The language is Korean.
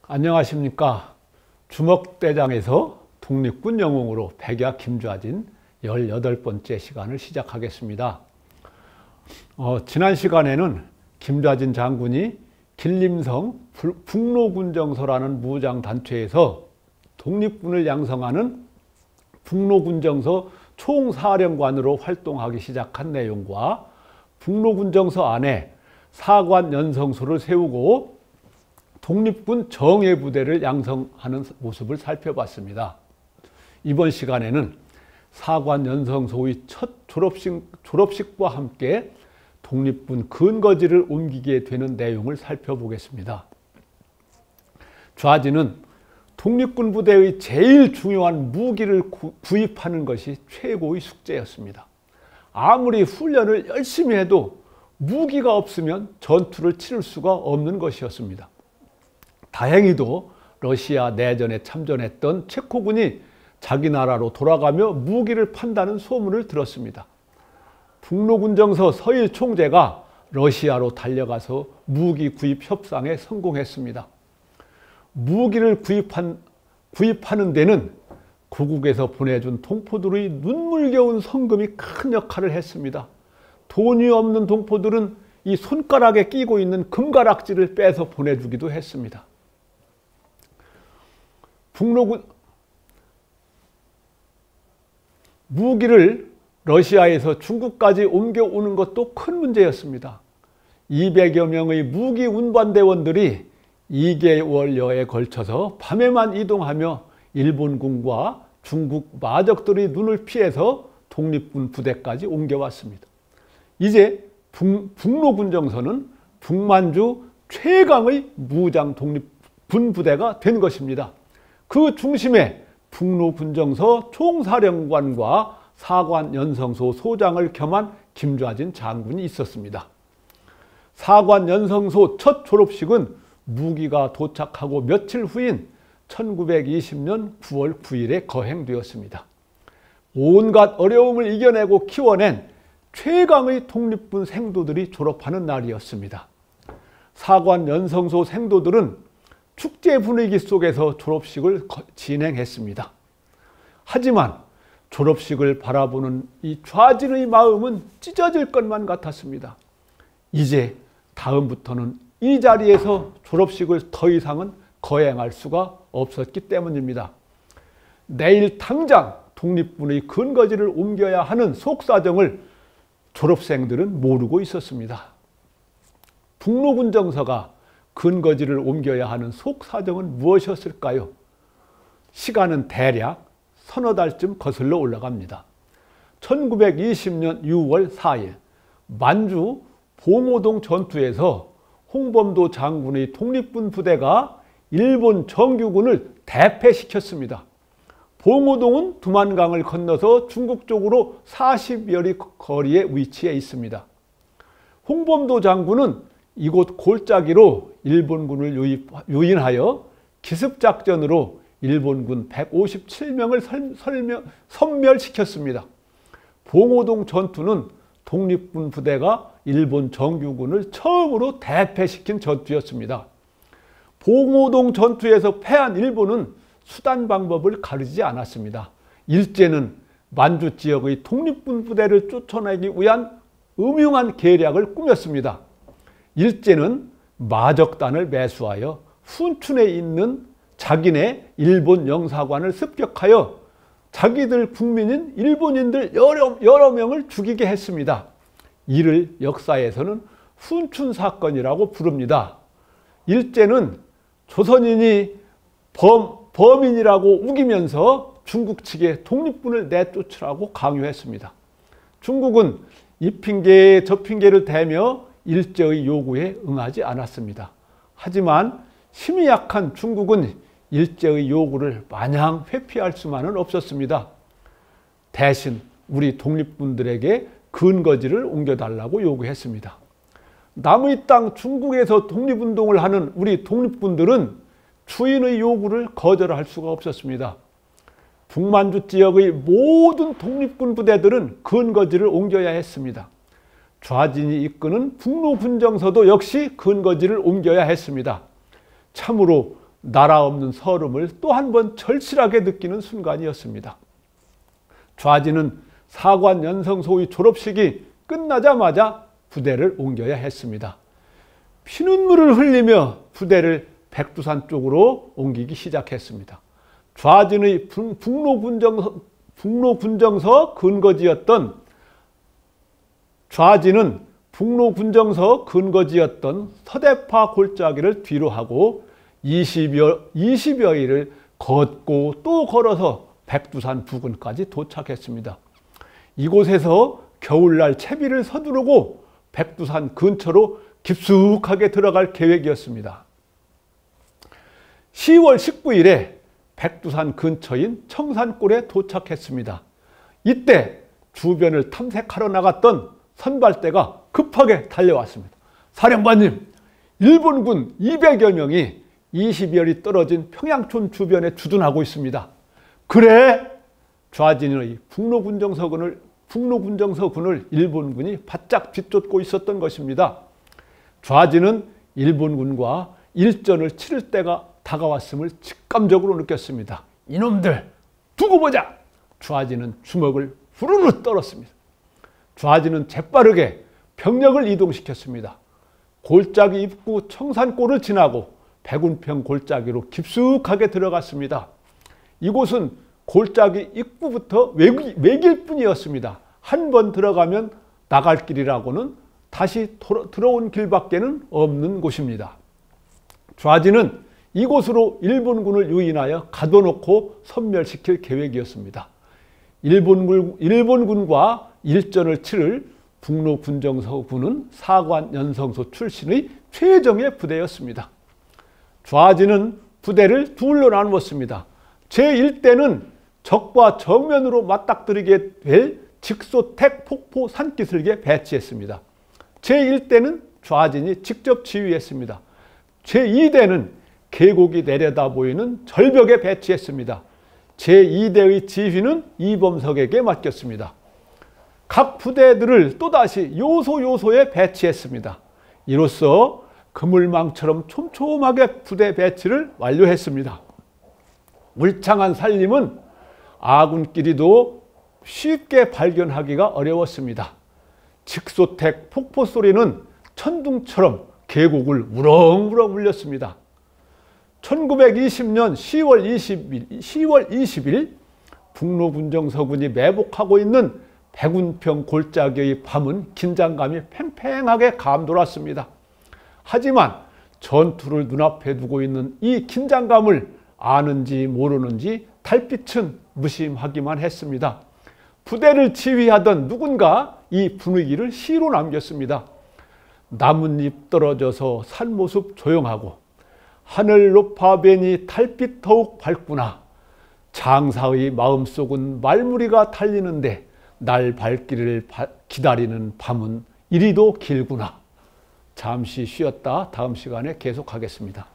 안녕하십니까. 주먹대장에서 독립군 영웅으로 백야 김좌진 18번째 시간을 시작하겠습니다. 지난 시간에는 김좌진 장군이 길림성 북로군정서라는 무장단체에서 독립군을 양성하는 북로군정서 총사령관으로 활동하기 시작한 내용과 북로군정서 안에 사관 연성소를 세우고 독립군 정예부대를 양성하는 모습을 살펴봤습니다. 이번 시간에는 사관 연성소의 첫 졸업식과 함께 독립군 근거지를 옮기게 되는 내용을 살펴보겠습니다. 좌진은 독립군 부대의 제일 중요한 무기를 구입하는 것이 최고의 숙제였습니다. 아무리 훈련을 열심히 해도 무기가 없으면 전투를 치를 수가 없는 것이었습니다. 다행히도 러시아 내전에 참전했던 체코군이 자기 나라로 돌아가며 무기를 판다는 소문을 들었습니다. 북로군정서 서일 총재가 러시아로 달려가서 무기 구입 협상에 성공했습니다. 무기를 구입하는 데는 고국에서 보내준 동포들의 눈물겨운 성금이 큰 역할을 했습니다. 돈이 없는 동포들은 이 손가락에 끼고 있는 금가락지를 빼서 보내주기도 했습니다. 무기를 러시아에서 중국까지 옮겨오는 것도 큰 문제였습니다. 200여 명의 무기 운반대원들이 2개월여에 걸쳐서 밤에만 이동하며 일본군과 중국 마적들의 눈을 피해서 독립군 부대까지 옮겨왔습니다. 이제 북로군정서는 북만주 최강의 무장 독립군 부대가 된 것입니다. 그 중심에 북로군정서 총사령관과 사관연성소 소장을 겸한 김좌진 장군이 있었습니다. 사관연성소 첫 졸업식은 무기가 도착하고 며칠 후인 1920년 9월 9일에 거행되었습니다. 온갖 어려움을 이겨내고 키워낸 최강의 독립군 생도들이 졸업하는 날이었습니다. 사관연성소 생도들은 축제 분위기 속에서 졸업식을 진행했습니다. 하지만 졸업식을 바라보는 이 좌진의 마음은 찢어질 것만 같았습니다. 이제 다음부터는 이 자리에서 졸업식을 더 이상은 거행할 수가 없었기 때문입니다. 내일 당장 독립군의 근거지를 옮겨야 하는 속사정을 졸업생들은 모르고 있었습니다. 북로군정서가 근거지를 옮겨야 하는 속사정은 무엇이었을까요? 시간은 대략 서너 달쯤 거슬러 올라갑니다. 1920년 6월 4일 만주 봉오동 전투에서 홍범도 장군의 독립군 부대가 일본 정규군을 대패시켰습니다. 봉오동은 두만강을 건너서 중국 쪽으로 40여리 거리에 위치해 있습니다. 홍범도 장군은 이곳 골짜기로 일본군을 유인하여 기습작전으로 일본군 157명을 섬멸시켰습니다. 봉오동 전투는 독립군 부대가 일본 정규군을 처음으로 대패시킨 전투였습니다. 봉오동 전투에서 패한 일본은 수단 방법을 가리지 않았습니다. 일제는 만주 지역의 독립군 부대를 쫓아내기 위한 음흉한 계략을 꾸몄습니다. 일제는 마적단을 매수하여 훈춘에 있는 자기네 일본 영사관을 습격하여 자기들 국민인 일본인들 여러 명을 죽이게 했습니다. 이를 역사에서는 훈춘 사건이라고 부릅니다. 일제는 조선인이 범인이라고 우기면서 중국 측에 독립군을 내쫓으라고 강요했습니다. 중국은 이 핑계 저 핑계를 대며 일제의 요구에 응하지 않았습니다. 하지만 힘이 약한 중국은 일제의 요구를 마냥 회피할 수만은 없었습니다. 대신 우리 독립군들에게 근거지를 옮겨달라고 요구했습니다. 남의 땅 중국에서 독립운동을 하는 우리 독립군들은 주인의 요구를 거절할 수가 없었습니다. 북만주 지역의 모든 독립군 부대들은 근거지를 옮겨야 했습니다. 좌진이 이끄는 북로군정서도 역시 근거지를 옮겨야 했습니다. 참으로 나라 없는 서름을 또 한 번 절실하게 느끼는 순간이었습니다. 좌지는 사관 연성소의 졸업식이 끝나자마자 부대를 옮겨야 했습니다. 피눈물을 흘리며 부대를 백두산 쪽으로 옮기기 시작했습니다. 좌진의 북로군정서 근거지였던 서대파 골짜기를 뒤로 하고 20여 일을 걷고 또 걸어서 백두산 부근까지 도착했습니다. 이곳에서 겨울날 채비를 서두르고 백두산 근처로 깊숙하게 들어갈 계획이었습니다. 10월 19일에 백두산 근처인 청산골에 도착했습니다. 이때 주변을 탐색하러 나갔던 선발대가 급하게 달려왔습니다. 사령관님, 일본군 200여 명이 20여리 떨어진 평양촌 주변에 주둔하고 있습니다. 그래? 좌진의 북로군정서군을 일본군이 바짝 뒤쫓고 있었던 것입니다. 좌진은 일본군과 일전을 치를 때가 다가왔음을 직감적으로 느꼈습니다. 이놈들 두고 보자! 좌진은 주먹을 후루루 떨었습니다. 좌진은 재빠르게 병력을 이동시켰습니다. 골짜기 입구 청산골을 지나고 백운평 골짜기로 깊숙하게 들어갔습니다. 이곳은 골짜기 입구부터 외길 뿐이었습니다. 한 번 들어가면 나갈 길이라고는 다시 들어온 길밖에는 없는 곳입니다. 좌진은 이곳으로 일본군을 유인하여 가둬놓고 섬멸시킬 계획이었습니다. 일본군과 일전을 치를 북로군정서군은 사관 연성소 출신의 최정예 부대였습니다. 좌진은 부대를 둘로 나누었습니다. 제1대는 적과 정면으로 맞닥뜨리게 될 직소택 폭포 산기슭에 배치했습니다. 제1대는 좌진이 직접 지휘했습니다. 제2대는 계곡이 내려다 보이는 절벽에 배치했습니다. 제2대의 지휘는 이범석에게 맡겼습니다. 각 부대들을 또다시 요소에 배치했습니다. 이로써 그물망처럼 촘촘하게 부대 배치를 완료했습니다. 울창한 산림은 아군끼리도 쉽게 발견하기가 어려웠습니다. 직소택 폭포 소리는 천둥처럼 계곡을 우렁우렁 울렸습니다. 1920년 10월 20일 북로군정서군이 매복하고 있는 백운평 골짜기의 밤은 긴장감이 팽팽하게 감돌았습니다. 하지만 전투를 눈앞에 두고 있는 이 긴장감을 아는지 모르는지 달빛은 무심하기만 했습니다. 부대를 지휘하던 누군가 이 분위기를 시로 남겼습니다. 나뭇잎 떨어져서 산모습 조용하고 하늘 높아 뵈니 달빛 더욱 밝구나. 장사의 마음속은 말무리가 달리는데 날 발길을 기다리는 밤은 이리도 길구나. 잠시 쉬었다 다음 시간에 계속하겠습니다.